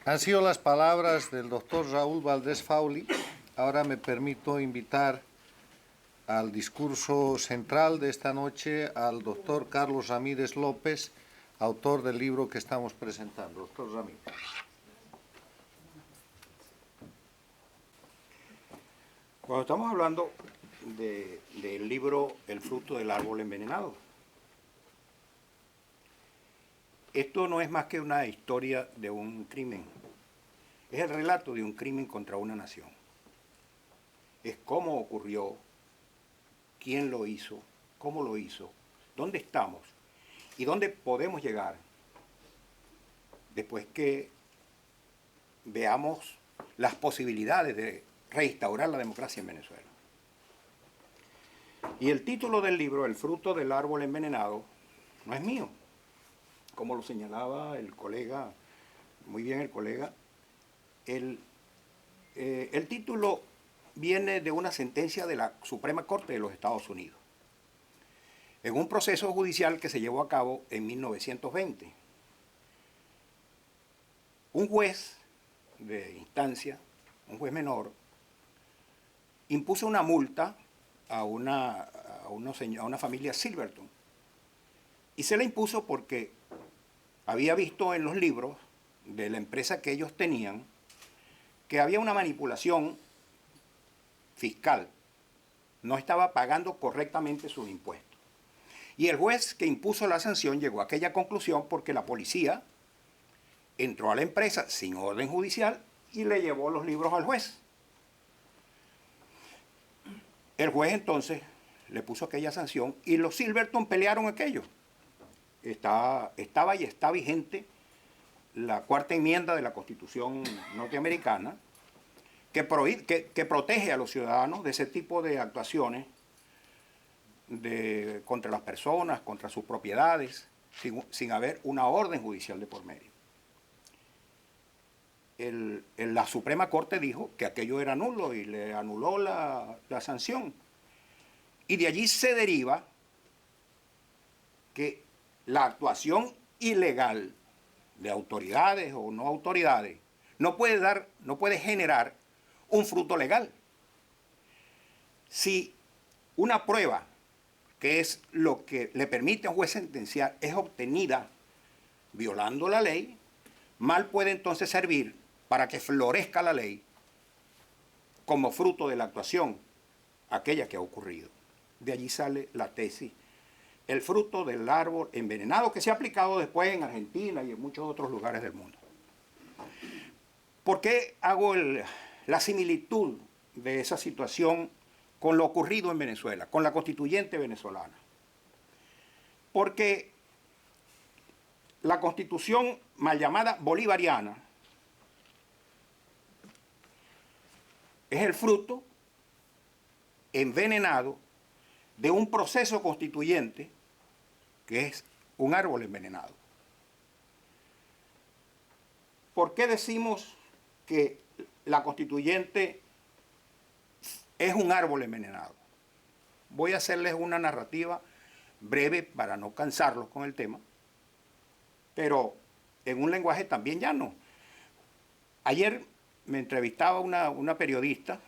Han sido las palabras del doctor Raúl Valdés Fauli. Ahora me permito invitar al discurso central de esta noche al doctor Carlos Ramírez López, autor del libro que estamos presentando. Doctor Ramírez. Cuando estamos hablando del libro El fruto del árbol envenenado, esto no es más que una historia de un crimen. Es el relato de un crimen contra una nación. Es cómo ocurrió, quién lo hizo, cómo lo hizo, dónde estamos y dónde podemos llegar después que veamos las posibilidades de restaurar la democracia en Venezuela. Y el título del libro, El fruto del árbol envenenado, no es mío. Como lo señalaba el colega, muy bien el colega, el título viene de una sentencia de la Suprema Corte de los Estados Unidos, en un proceso judicial que se llevó a cabo en 1920. Un juez de instancia, un juez menor, impuso una multa a una familia Silverton. Y se la impuso porque había visto en los libros de la empresa que ellos tenían que había una manipulación fiscal. No estaba pagando correctamente sus impuestos. Y el juez que impuso la sanción llegó a aquella conclusión porque la policía entró a la empresa sin orden judicial y le llevó los libros al juez. El juez entonces le puso aquella sanción y los Silverton pelearon aquello. Estaba y está vigente la cuarta enmienda de la Constitución norteamericana que protege a los ciudadanos de ese tipo de actuaciones contra las personas, contra sus propiedades, sin haber una orden judicial de por medio. La Suprema Corte dijo que aquello era nulo y le anuló la sanción. Y de allí se deriva que la actuación ilegal de autoridades o no autoridades no puede generar un fruto legal. Si una prueba, que es lo que le permite a un juez sentenciar, es obtenida violando la ley, mal puede entonces servir para que florezca la ley como fruto de la actuación, aquella que ha ocurrido. De allí sale la tesis, el fruto del árbol envenenado, que se ha aplicado después en Argentina y en muchos otros lugares del mundo. ¿Por qué hago la similitud de esa situación con lo ocurrido en Venezuela, con la constituyente venezolana? Porque la constitución mal llamada bolivariana es el fruto envenenado de un proceso constituyente que es un árbol envenenado. ¿Por qué decimos que la constituyente es un árbol envenenado? Voy a hacerles una narrativa breve para no cansarlos con el tema, pero en un lenguaje también llano. Ayer me entrevistaba una periodista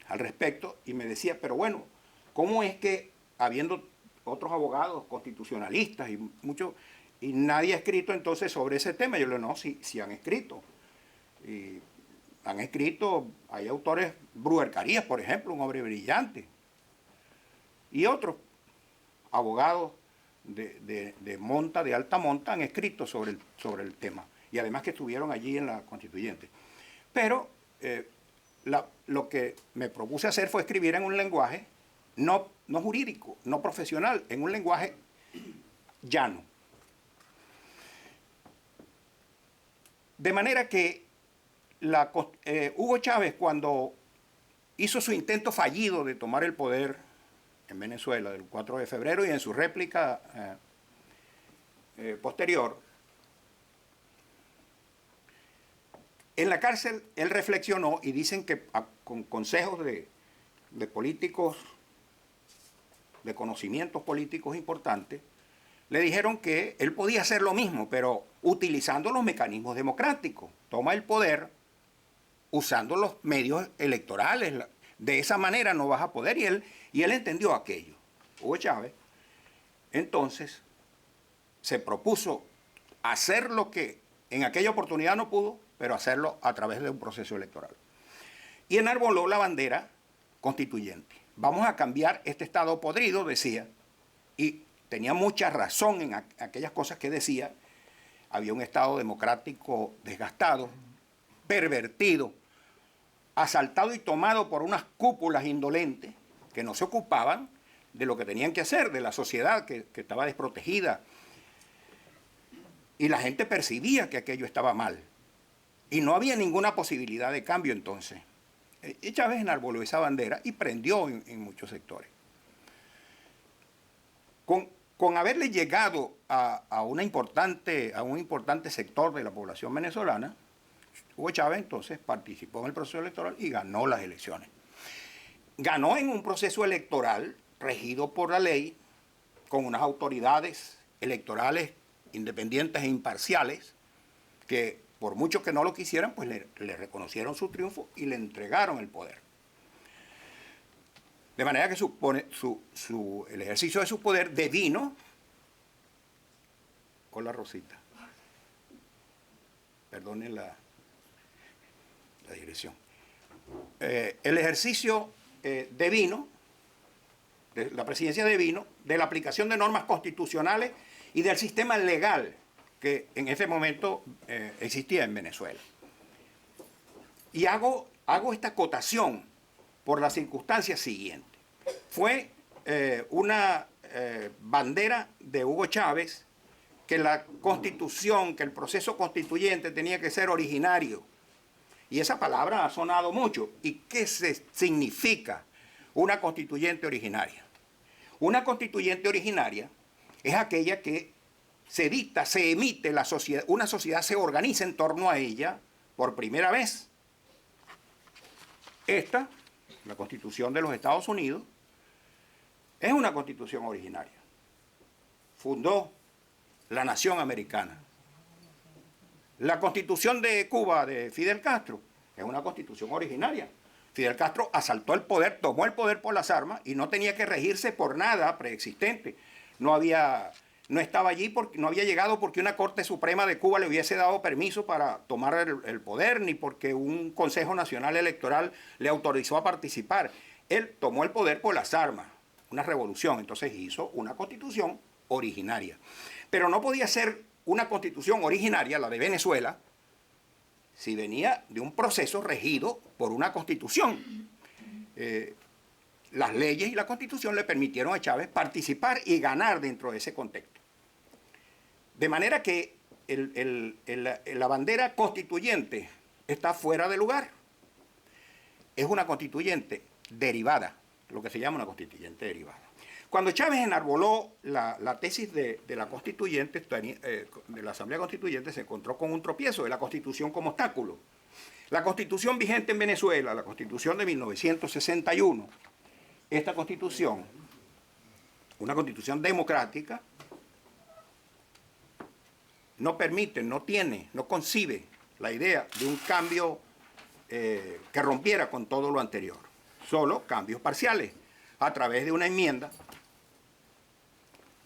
al respecto y me decía, pero bueno, ¿cómo es que habiendo otros abogados constitucionalistas y muchos, y nadie ha escrito entonces sobre ese tema? Yo le digo, no, sí han escrito. Y han escrito, hay autores, Bruer Carías, por ejemplo, un hombre brillante, y otros abogados de monta, de alta monta, han escrito sobre el tema, y además que estuvieron allí en la constituyente. Pero lo que me propuse hacer fue escribir en un lenguaje no jurídico, no profesional, en un lenguaje llano. De manera que Hugo Chávez, cuando hizo su intento fallido de tomar el poder en Venezuela del 4 de febrero y en su réplica posterior, en la cárcel él reflexionó y dicen que con consejos de políticos, de conocimientos políticos importantes, le dijeron que él podía hacer lo mismo, pero utilizando los mecanismos democráticos. Toma el poder usando los medios electorales. De esa manera no vas a poder. Y él entendió aquello. Hugo Chávez, entonces, se propuso hacer lo que en aquella oportunidad no pudo, pero hacerlo a través de un proceso electoral. Y enarboló la bandera constituyente. Vamos a cambiar este Estado podrido, decía, y tenía mucha razón en aquellas cosas que decía. Había un Estado democrático desgastado, pervertido, asaltado y tomado por unas cúpulas indolentes que no se ocupaban de lo que tenían que hacer, de la sociedad que estaba desprotegida. Y la gente percibía que aquello estaba mal. Y no había ninguna posibilidad de cambio entonces. Y Chávez enarboló esa bandera y prendió en muchos sectores. Con haberle llegado a un importante sector de la población venezolana, Hugo Chávez entonces participó en el proceso electoral y ganó las elecciones. Ganó en un proceso electoral regido por la ley, con unas autoridades electorales independientes e imparciales, que por mucho que no lo quisieran, pues le reconocieron su triunfo y le entregaron el poder. De manera que el ejercicio de su poder devino. Hola, Rosita. Perdonen la digresión. El ejercicio devino, de la presidencia devino, de la aplicación de normas constitucionales y del sistema legal que en ese momento existía en Venezuela. Y hago esta acotación por la circunstancia siguiente. Fue una bandera de Hugo Chávez que la Constitución, que el proceso constituyente tenía que ser originario. Y esa palabra ha sonado mucho. ¿Y qué significa una constituyente originaria? Una constituyente originaria es aquella que se dicta, se emite, una sociedad se organiza en torno a ella por primera vez. Esta, la Constitución de los Estados Unidos, es una constitución originaria. Fundó la nación americana. La Constitución de Cuba de Fidel Castro es una constitución originaria. Fidel Castro asaltó el poder, tomó el poder por las armas y no tenía que regirse por nada preexistente. No estaba allí porque no había llegado porque una Corte Suprema de Cuba le hubiese dado permiso para tomar el poder, ni porque un Consejo Nacional Electoral le autorizó a participar. Él tomó el poder por las armas, una revolución, entonces hizo una constitución originaria. Pero no podía ser una constitución originaria, la de Venezuela, si venía de un proceso regido por una constitución. Las leyes y la constitución le permitieron a Chávez participar y ganar dentro de ese contexto. De manera que la bandera constituyente está fuera de lugar. Es una constituyente derivada, lo que se llama una constituyente derivada. Cuando Chávez enarboló la tesis de la constituyente, de la Asamblea Constituyente, se encontró con un tropiezo de la Constitución como obstáculo. La Constitución vigente en Venezuela, la Constitución de 1961, esta Constitución, una Constitución democrática, no permite, no concibe la idea de un cambio que rompiera con todo lo anterior. Solo cambios parciales, a través de una enmienda,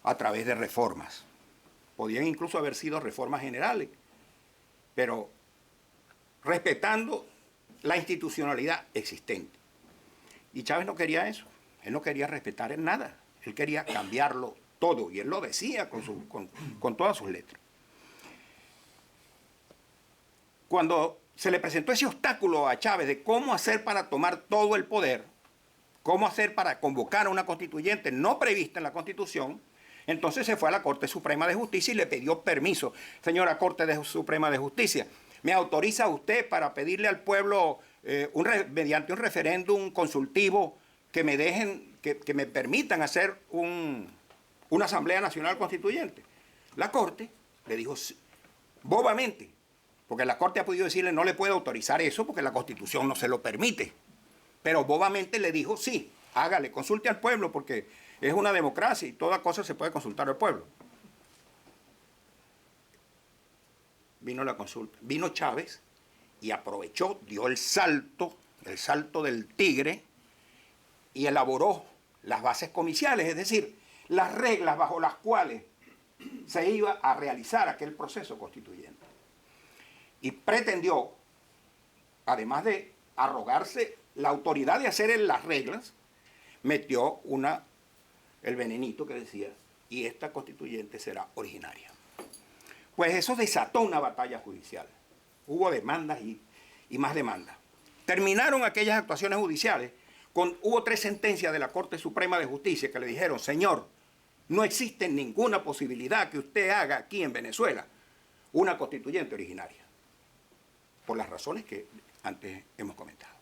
a través de reformas. Podían incluso haber sido reformas generales, pero respetando la institucionalidad existente. Y Chávez no quería eso, él no quería respetar en nada, él quería cambiarlo todo, y él lo decía con todas sus letras. Cuando se le presentó ese obstáculo a Chávez de cómo hacer para tomar todo el poder, cómo hacer para convocar a una constituyente no prevista en la Constitución, entonces se fue a la Corte Suprema de Justicia y le pidió permiso. Señora Corte Suprema de Justicia, ¿me autoriza usted para pedirle al pueblo mediante un referéndum consultivo que me permitan hacer una Asamblea Nacional Constituyente? La Corte le dijo bobamente, porque la Corte ha podido decirle no le puede autorizar eso porque la Constitución no se lo permite, pero bobamente le dijo sí, hágale, consulte al pueblo porque es una democracia y toda cosa se puede consultar al pueblo. vino la consulta, vino Chávez y aprovechó, dio el salto del tigre, y elaboró las bases comiciales, es decir, las reglas bajo las cuales se iba a realizar aquel proceso constituyente. Y pretendió, además de arrogarse la autoridad de hacer las reglas, metió el venenito que decía, y esta constituyente será originaria. Pues eso desató una batalla judicial. Hubo demandas y más demandas. Terminaron aquellas actuaciones judiciales. Hubo 3 sentencias de la Corte Suprema de Justicia que le dijeron, señor, no existe ninguna posibilidad que usted haga aquí en Venezuela una constituyente originaria. Por las razones que antes hemos comentado.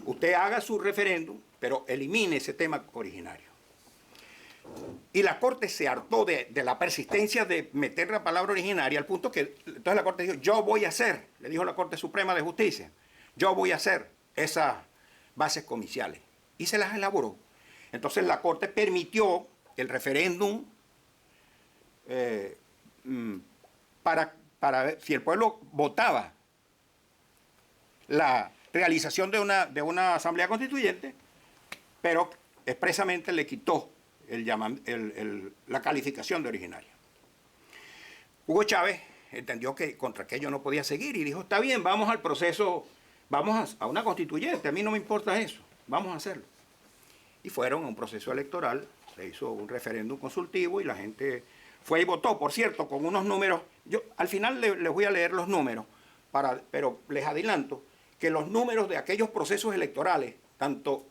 Usted haga su referéndum, pero elimine ese tema originario. Y la Corte se hartó de la persistencia de meter la palabra originaria, al punto que entonces la Corte dijo, yo voy a hacer, le dijo la Corte Suprema de Justicia, yo voy a hacer esas bases comiciales. Y se las elaboró. Entonces la Corte permitió el referéndum para ver si el pueblo votaba la realización de una asamblea constituyente, pero expresamente le quitó la calificación de originaria. Hugo Chávez entendió que contra aquello no podía seguir y dijo, está bien, vamos al proceso, vamos a una constituyente, a mí no me importa eso, vamos a hacerlo. Y fueron a un proceso electoral, se hizo un referéndum consultivo y la gente fue y votó, por cierto, con unos números, yo al final les voy a leer los números, pero les adelanto que los números de aquellos procesos electorales, tanto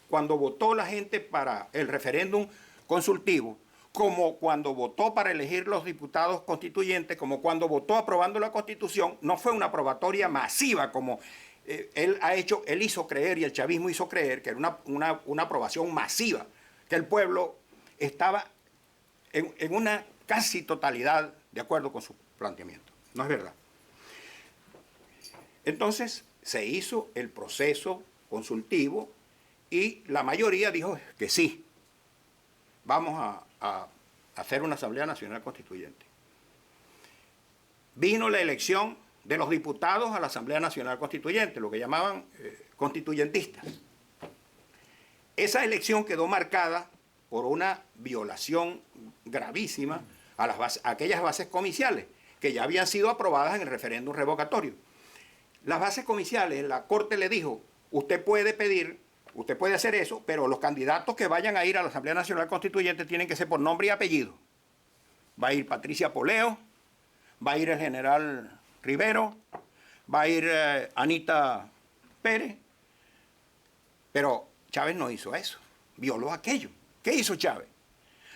cuando votó la gente para el referéndum consultivo, como cuando votó para elegir los diputados constituyentes, como cuando votó aprobando la Constitución, no fue una aprobatoria masiva como él hizo creer y el chavismo hizo creer que era una aprobación masiva, que el pueblo estaba en una casi totalidad de acuerdo con su planteamiento. No es verdad. Entonces se hizo el proceso consultivo y la mayoría dijo que sí, vamos a hacer una Asamblea Nacional Constituyente. Vino la elección de los diputados a la Asamblea Nacional Constituyente, lo que llamaban constituyentistas. Esa elección quedó marcada por una violación gravísima a aquellas bases comiciales que ya habían sido aprobadas en el referéndum revocatorio. Las bases comiciales, la Corte le dijo, usted puede hacer eso, pero los candidatos que vayan a ir a la Asamblea Nacional Constituyente tienen que ser por nombre y apellido. Va a ir Patricia Poleo, va a ir el general Rivero, va a ir Anita Pérez, pero Chávez no hizo eso, violó aquello. ¿Qué hizo Chávez?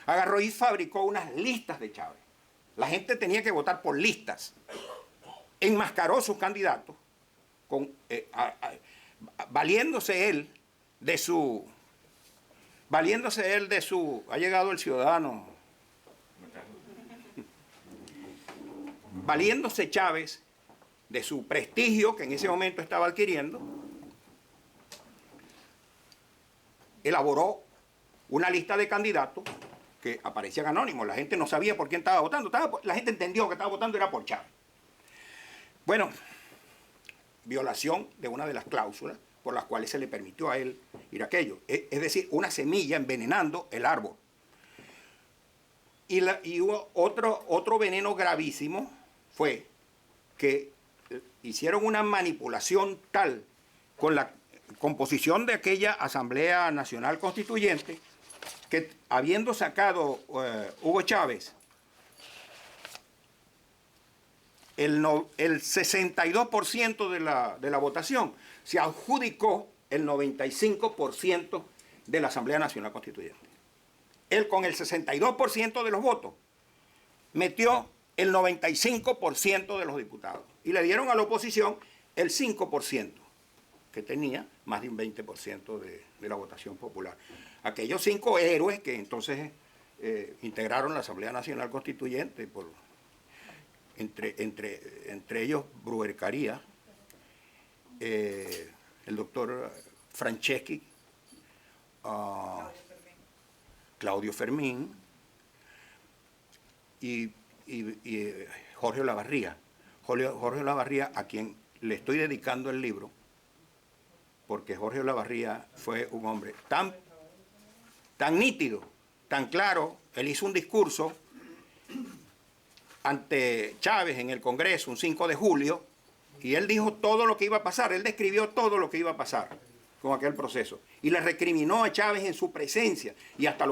Agarró y fabricó unas listas de Chávez. La gente tenía que votar por listas. Enmascaró sus candidatos, valiéndose él de su... Ha llegado el ciudadano. Valiéndose Chávez de su prestigio que en ese momento estaba adquiriendo, elaboró una lista de candidatos que aparecían anónimos. La gente no sabía por quién estaba votando. La gente entendió que estaba votando era por Chávez. Bueno, violación de una de las cláusulas por las cuales se le permitió a él ir a aquello. Es decir, una semilla envenenando el árbol. Y hubo otro veneno gravísimo, fue que hicieron una manipulación tal con la composición de aquella Asamblea Nacional Constituyente que habiendo sacado Hugo Chávez el 62% de la votación, se adjudicó el 95% de la Asamblea Nacional Constituyente. Él con el 62% de los votos metió el 95% de los diputados y le dieron a la oposición el 5%, que tenía más de un 20% de la votación popular. Aquellos 5 héroes que entonces integraron la Asamblea Nacional Constituyente, entre ellos Bruer Caría, el doctor Franceschi, Claudio Fermín y Jorge Olavarría. Jorge Olavarría, a quien le estoy dedicando el libro, porque Jorge Olavarría fue un hombre tan nítido, tan claro. Él hizo un discurso ante Chávez en el Congreso un 5 de julio, y él dijo todo lo que iba a pasar, él describió todo lo que iba a pasar con aquel proceso, y le recriminó a Chávez en su presencia, y hasta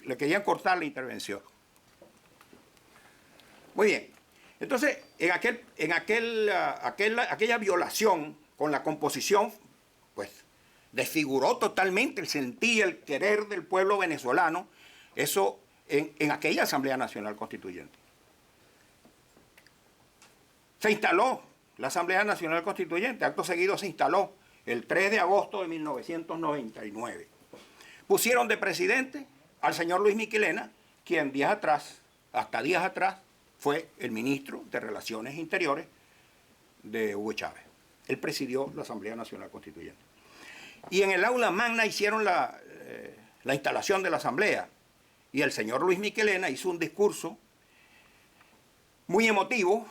le querían cortar la intervención. Muy bien, entonces en aquella violación con la composición, pues desfiguró totalmente el sentir y el querer del pueblo venezolano, eso en aquella Asamblea Nacional Constituyente. Se instaló la Asamblea Nacional Constituyente, acto seguido se instaló el 3 de agosto de 1999. Pusieron de presidente al señor Luis Miquelena, quien hasta días atrás, fue el ministro de Relaciones Interiores de Hugo Chávez. Él presidió la Asamblea Nacional Constituyente. Y en el aula magna hicieron la instalación de la Asamblea, y el señor Luis Miquelena hizo un discurso muy emotivo,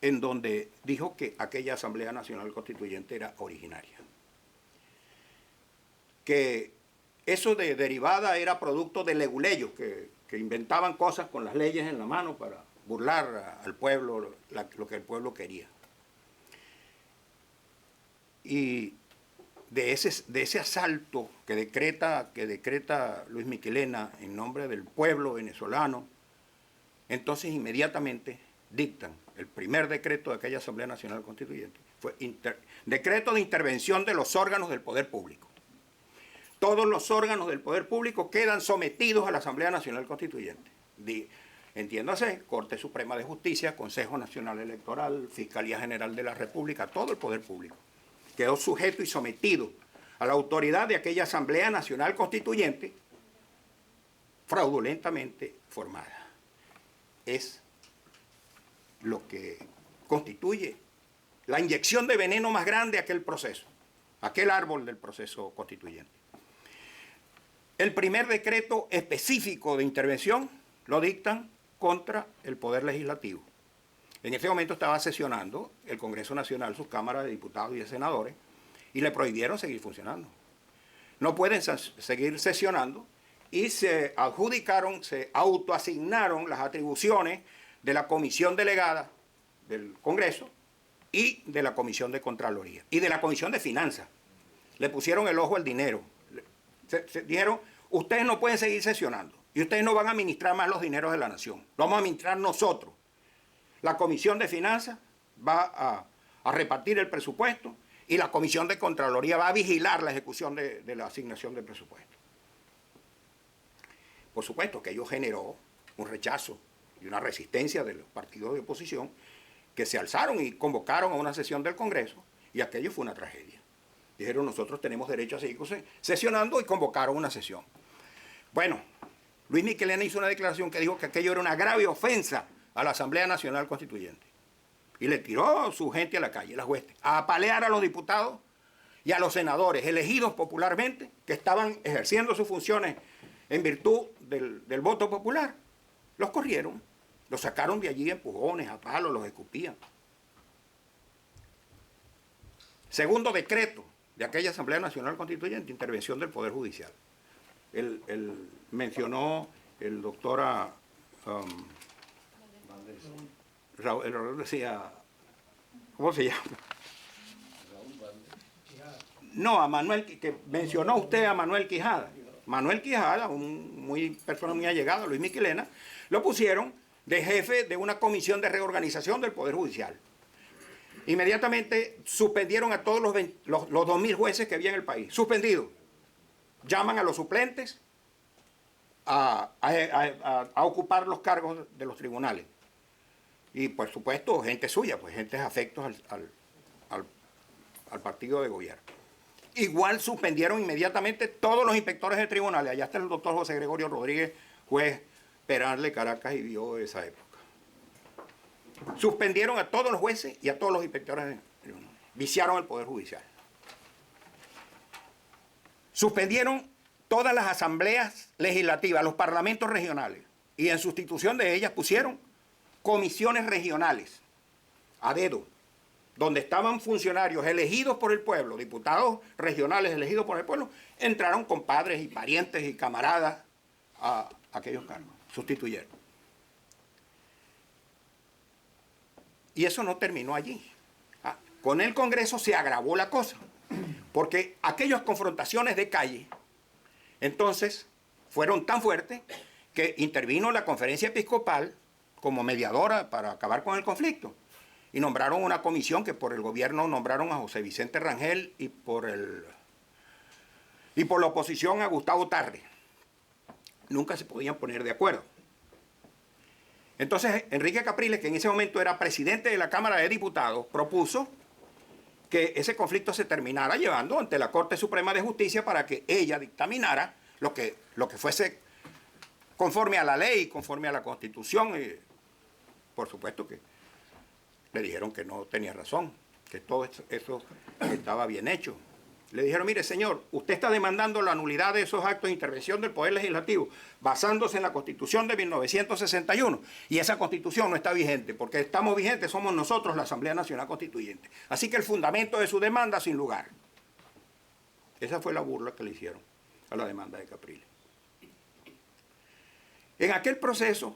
en donde dijo que aquella Asamblea Nacional Constituyente era originaria. Que eso de derivada era producto de leguleyos, que inventaban cosas con las leyes en la mano para burlar al pueblo, lo que el pueblo quería. Y de ese asalto que decreta Luis Miquelena en nombre del pueblo venezolano, entonces inmediatamente dictan el primer decreto de aquella Asamblea Nacional Constituyente. Fue decreto de intervención de los órganos del poder público. Todos los órganos del poder público quedan sometidos a la Asamblea Nacional Constituyente. Entiéndase, Corte Suprema de Justicia, Consejo Nacional Electoral, Fiscalía General de la República, todo el poder público quedó sujeto y sometido a la autoridad de aquella Asamblea Nacional Constituyente fraudulentamente formada. Es lo que constituye la inyección de veneno más grande a aquel proceso, aquel árbol del proceso constituyente. El primer decreto específico de intervención lo dictan contra el Poder Legislativo. En ese momento estaba sesionando el Congreso Nacional, sus cámaras de diputados y de senadores, y le prohibieron seguir funcionando. No pueden seguir sesionando, y se autoasignaron las atribuciones de la comisión delegada del Congreso y de la comisión de Contraloría y de la comisión de Finanzas. Le pusieron el ojo al dinero. Se dijeron, ustedes no pueden seguir sesionando y ustedes no van a administrar más los dineros de la nación. Lo vamos a administrar nosotros. La comisión de Finanzas va a repartir el presupuesto y la comisión de Contraloría va a vigilar la ejecución de la asignación del presupuesto. Por supuesto que ello generó un rechazo y una resistencia de los partidos de oposición que se alzaron y convocaron a una sesión del Congreso, y aquello fue una tragedia. Dijeron, nosotros tenemos derecho a seguir sesionando, y convocaron una sesión. Bueno, Luis Miquelena hizo una declaración que dijo que aquello era una grave ofensa a la Asamblea Nacional Constituyente. Y le tiró a su gente a la calle, las huestes, a apalear a los diputados y a los senadores elegidos popularmente que estaban ejerciendo sus funciones en virtud del voto popular. Los corrieron, los sacaron de allí a empujones, a palos, los escupían. Segundo decreto de aquella Asamblea Nacional Constituyente, intervención del Poder Judicial. Mencionó el doctor Raúl decía, ¿cómo se llama? No, a Manuel, que mencionó usted a Manuel Quijada. Manuel Quijada, persona muy allegada a Luis Miquelena, lo pusieron de jefe de una comisión de reorganización del Poder Judicial. Inmediatamente suspendieron a todos los 2.000 jueces que había en el país. Suspendidos. Llaman a los suplentes a ocupar los cargos de los tribunales. Y por supuesto, gente suya, pues gente afectos al partido de gobierno. Igual suspendieron inmediatamente todos los inspectores de tribunales. Allá está el doctor José Gregorio Rodríguez, juez penal de Caracas, y vio esa época. Suspendieron a todos los jueces y a todos los inspectores de tribunales. Viciaron el Poder Judicial. Suspendieron todas las asambleas legislativas, los parlamentos regionales, y en sustitución de ellas pusieron comisiones regionales a dedo, donde estaban funcionarios elegidos por el pueblo, diputados regionales elegidos por el pueblo, entraron compadres y parientes y camaradas a aquellos cargos, sustituyeron. Y eso no terminó allí. Con el Congreso se agravó la cosa, porque aquellas confrontaciones de calle, entonces, fueron tan fuertes que intervino la Conferencia Episcopal como mediadora para acabar con el conflicto. Y nombraron una comisión que por el gobierno nombraron a José Vicente Rangel y por la oposición a Gustavo Tarre. Nunca se podían poner de acuerdo. Entonces, Enrique Capriles, que en ese momento era presidente de la Cámara de Diputados, propuso que ese conflicto se terminara llevando ante la Corte Suprema de Justicia para que ella dictaminara lo que fuese conforme a la ley, conforme a la Constitución. Y por supuesto que le dijeron que no tenía razón, que todo eso estaba bien hecho. Le dijeron, mire señor, usted está demandando la nulidad de esos actos de intervención del Poder Legislativo basándose en la Constitución de 1961 y esa Constitución no está vigente, porque estamos vigentes somos nosotros, la Asamblea Nacional Constituyente. Así que el fundamento de su demanda sin lugar. Esa fue la burla que le hicieron a la demanda de Capriles. En aquel proceso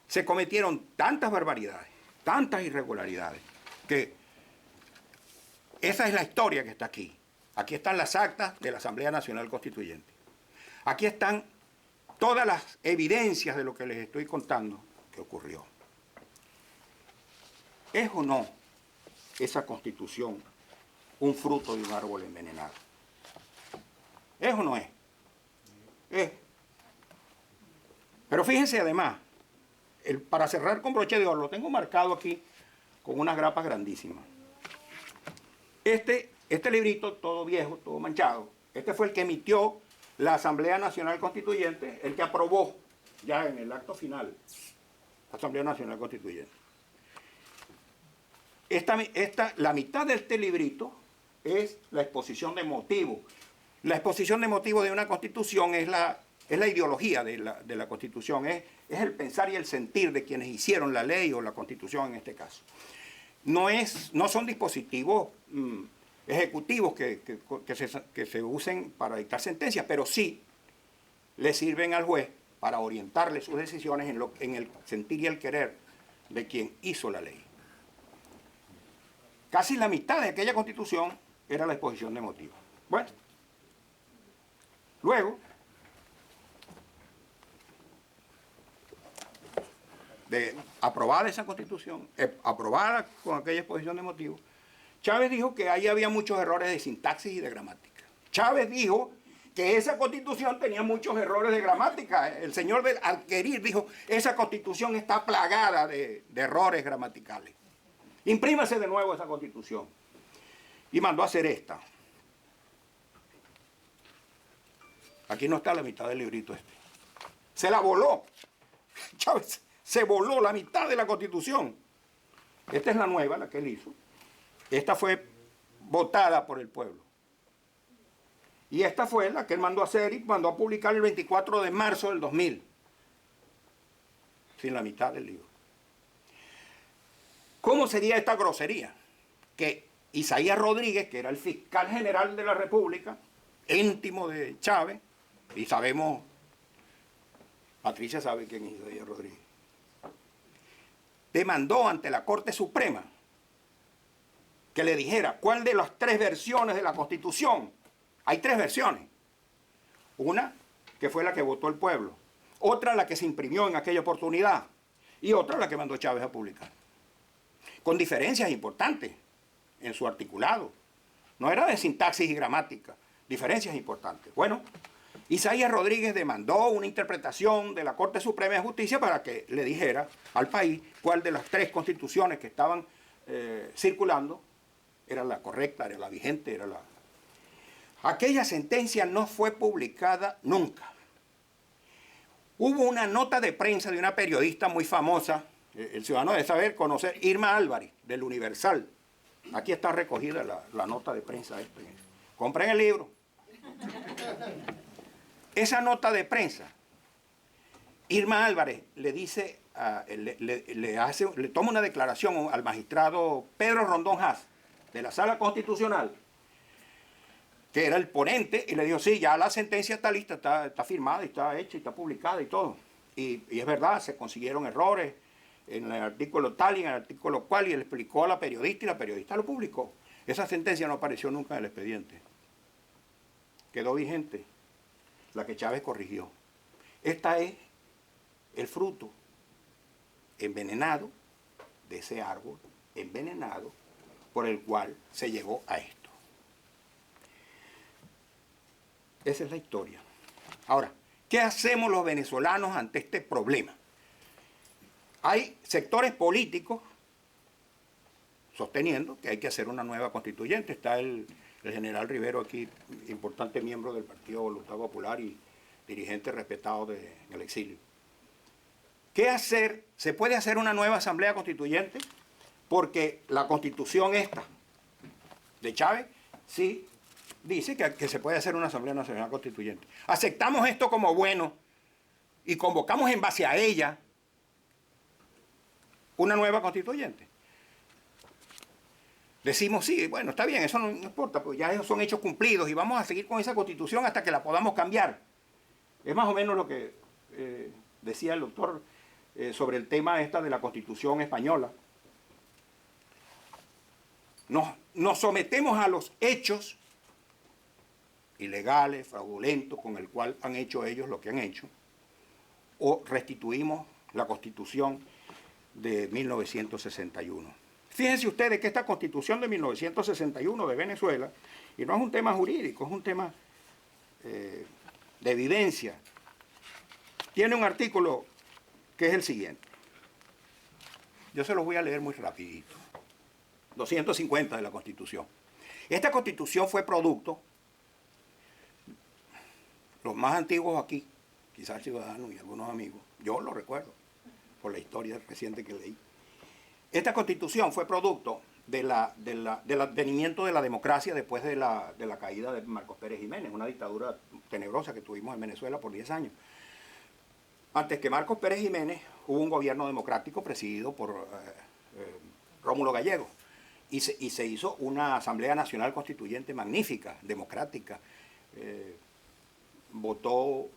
se cometieron tantas barbaridades, tantas irregularidades, que esa es la historia que está aquí. Aquí están las actas de la Asamblea Nacional Constituyente. Aquí están todas las evidencias de lo que les estoy contando que ocurrió. ¿Es o no esa Constitución un fruto de un árbol envenenado? ¿Es o no es? Es. Pero fíjense además, para cerrar con broche de oro, lo tengo marcado aquí con unas grapas grandísimas. Este librito, todo viejo, todo manchado, este fue el que emitió la Asamblea Nacional Constituyente, el que aprobó ya en el acto final la Asamblea Nacional Constituyente. La mitad de este librito es la exposición de motivos. La exposición de motivos de una Constitución es la ideología de la Constitución, es el pensar y el sentir de quienes hicieron la ley o la Constitución en este caso. No son dispositivos ejecutivos que se usen para dictar sentencias, pero sí le sirven al juez para orientarle sus decisiones en el sentir y el querer de quien hizo la ley. Casi la mitad de aquella Constitución era la exposición de motivos. Bueno, luego de aprobada esa Constitución, aprobada con aquella exposición de motivos, Chávez dijo que ahí había muchos errores de sintaxis y de gramática. Chávez dijo que esa Constitución tenía muchos errores de gramática. El señor del Alquerir dijo, esa Constitución está plagada de errores gramaticales. Imprímase de nuevo esa Constitución. Y mandó a hacer esta. Aquí no está la mitad del librito este. Se la voló. Chávez se voló la mitad de la Constitución. Esta es la nueva, la que él hizo. Esta fue votada por el pueblo. Y esta fue la que él mandó a hacer y mandó a publicar el 24 de marzo del 2000. Sin la mitad del libro. ¿Cómo sería esta grosería? Que Isaías Rodríguez, que era el fiscal general de la República, íntimo de Chávez, y sabemos, Patricia sabe quién es Isaías Rodríguez, demandó ante la Corte Suprema que le dijera cuál de las tres versiones de la Constitución. Hay tres versiones. Una que fue la que votó el pueblo, otra la que se imprimió en aquella oportunidad y otra la que mandó Chávez a publicar. Con diferencias importantes en su articulado. No era de sintaxis y gramática, diferencias importantes. Bueno, Isaías Rodríguez demandó una interpretación de la Corte Suprema de Justicia para que le dijera al país cuál de las tres constituciones que estaban circulando era la correcta, era la vigente, era la... Aquella sentencia no fue publicada nunca. Hubo una nota de prensa de una periodista muy famosa, el ciudadano debe saber, conocer, Irma Álvarez, del Universal. Aquí está recogida la nota de prensa. Compren el libro. Esa nota de prensa, Irma Álvarez le dice le toma una declaración al magistrado Pedro Rondón Haas de la Sala Constitucional, que era el ponente, y le dijo, sí, ya la sentencia está lista, está firmada, y está hecha, y está publicada y todo. Y es verdad, se consiguieron errores en el artículo tal y en el artículo cual, y él explicó a la periodista, y la periodista lo publicó. Esa sentencia no apareció nunca en el expediente. Quedó vigente, la que Chávez corrigió. Esta es el fruto envenenado de ese árbol envenenado por el cual se llegó a esto. Esa es la historia. Ahora, ¿qué hacemos los venezolanos ante este problema? Hay sectores políticos sosteniendo que hay que hacer una nueva constituyente. Está el general Rivero aquí, importante miembro del Partido Voluntad Popular y dirigente respetado en el exilio. ¿Qué hacer? ¿Se puede hacer una nueva asamblea constituyente? Porque la constitución esta de Chávez sí dice que se puede hacer una asamblea nacional constituyente. Aceptamos esto como bueno y convocamos en base a ella una nueva constituyente. Decimos sí, bueno, está bien, eso no importa, pues ya esos son hechos cumplidos y vamos a seguir con esa constitución hasta que la podamos cambiar. Es más o menos lo que decía el doctor sobre el tema esta de la Constitución española. Nos sometemos a los hechos ilegales, fraudulentos, con el cual han hecho ellos lo que han hecho, o restituimos la Constitución de 1961. Fíjense ustedes que esta Constitución de 1961 de Venezuela, y no es un tema jurídico, es un tema de evidencia, tiene un artículo que es el siguiente. Yo se los voy a leer muy rapidito. 250 de la Constitución. Esta Constitución fue producto, los más antiguos aquí, quizás el ciudadano y algunos amigos, yo lo recuerdo por la historia reciente que leí. Esta Constitución fue producto del advenimiento de la democracia después de la caída de Marcos Pérez Jiménez, una dictadura tenebrosa que tuvimos en Venezuela por 10 años. Antes que Marcos Pérez Jiménez hubo un gobierno democrático presidido por Rómulo Gallego y se hizo una Asamblea Nacional Constituyente magnífica, democrática. Votó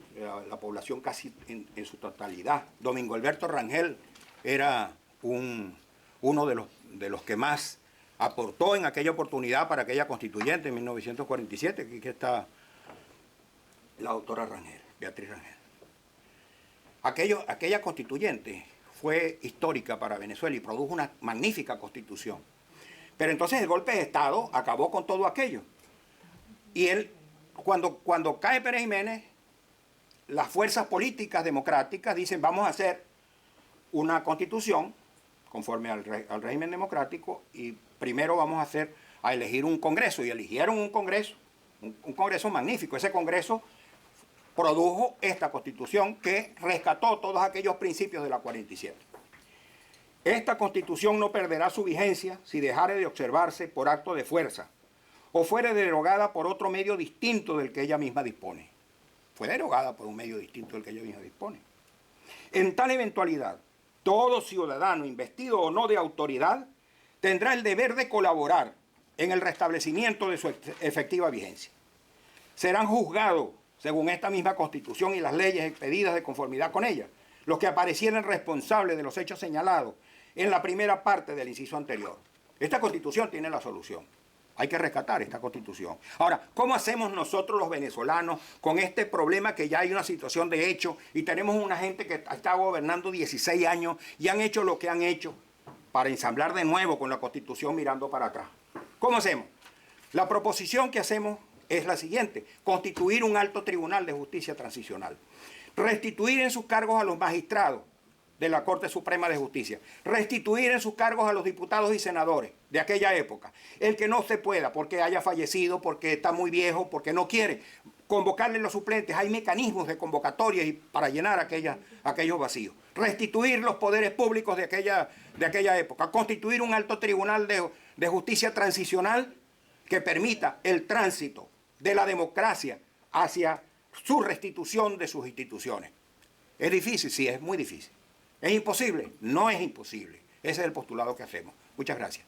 la población casi en su totalidad. Domingo Alberto Rangel era uno de los que más aportó en aquella oportunidad para aquella constituyente en 1947, aquí está la doctora Rangel, Beatriz Rangel. Aquella constituyente fue histórica para Venezuela y produjo una magnífica constitución. Pero entonces el golpe de Estado acabó con todo aquello. Y cuando cae Pérez Jiménez, las fuerzas políticas democráticas dicen vamos a hacer una constitución conforme al régimen democrático y primero vamos a elegir un congreso. Y eligieron un congreso magnífico. Ese congreso produjo esta constitución que rescató todos aquellos principios de la 47. Esta constitución no perderá su vigencia si dejare de observarse por acto de fuerza o fuere derogada por otro medio distinto del que ella misma dispone. Fue derogada por un medio distinto del que ella misma dispone. En tal eventualidad, todo ciudadano investido o no de autoridad tendrá el deber de colaborar en el restablecimiento de su efectiva vigencia. Serán juzgados según esta misma Constitución y las leyes expedidas de conformidad con ella, los que aparecieren responsables de los hechos señalados en la primera parte del inciso anterior. Esta Constitución tiene la solución. Hay que rescatar esta Constitución. Ahora, ¿cómo hacemos nosotros los venezolanos con este problema que ya hay una situación de hecho y tenemos una gente que está gobernando 16 años y han hecho lo que han hecho para ensamblar de nuevo con la Constitución mirando para atrás? ¿Cómo hacemos? La proposición que hacemos es la siguiente: constituir un alto tribunal de justicia transicional, restituir en sus cargos a los magistrados de la Corte Suprema de Justicia, restituir en sus cargos a los diputados y senadores de aquella época. El que no se pueda, porque haya fallecido, porque está muy viejo, porque no quiere, convocarle los suplentes. Hay mecanismos de convocatoria para llenar aquellos vacíos. Restituir los poderes públicos de aquella época, constituir un alto tribunal de justicia transicional que permita el tránsito de la democracia hacia su restitución de sus instituciones. ¿Es difícil? Sí, es muy difícil. ¿Es imposible? No es imposible. Ese es el postulado que hacemos. Muchas gracias.